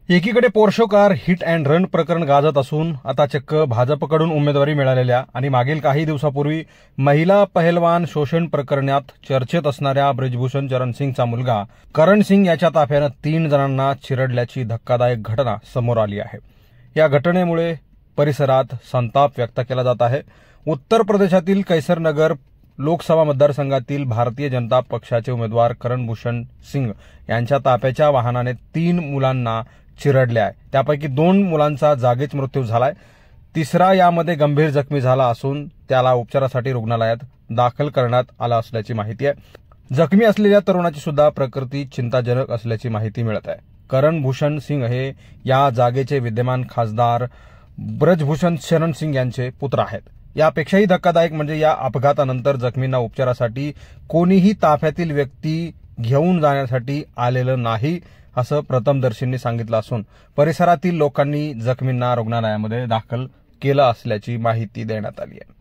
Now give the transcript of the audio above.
एकीकडे पोर्शो car hit and run प्रकरण गाजत असून आता चक्क भाजपकडून उमेदवारी मिळालेल्या आणि मागील काही दिवसापूर्वी महिला पहलवान शोषण प्रकरणात चर्चेत असणाऱ्या ब्रिजभूषण चरण सिंगचा मुलगा करण सिंग याच्या ताफ्यानं 3 जणांना चिरडल्याची धक्कादायक घटना समोर आली आहे। या घटनेमुळे परिसरात संताप व्यक्त केला जात आहे। उत्तर प्रदेशातील कैसरनगर लोकसभा मतदारसंघातील भारतीय जनता पक्षाचे उमेदवार करण भूषण सिंग यांच्या ताफ्याच्या वाहनाने 3 मुलांना चिरडले आहे। त्यापैकी 2 मुलांचा जागीच मृत्यू झालाय। तिसरा यामध्ये गंभीर जखमी झाला असून त्याला उपचारासाठी रुग्णालयात दाखल करण्यात आला असल्याची माहिती आहे। जखमी असलेल्या तरुणाची सुद्धा प्रकृती चिंताजनक असल्याची माहिती मिळत आहे। करण भूषण सिंग हे या जागेचे विद्यमान खासदार ब्रजभूषण शरण सिंग यांचे पुत्र आहेत। यापेक्षाही धक्कादायक म्हणजे या अपघातानंतर जखमींना उपचारासाठी कोणीही ताफ्यातील व्यक्ती घेऊन जाण्यासाठी आलेलं नाही असं प्रथमदर्शींनी सांगितलं असून परिसरातील लोकांनी जखमींना रुग्णालयामध्ये दाखल केलं असल्याची माहिती देण्यात आली आहे।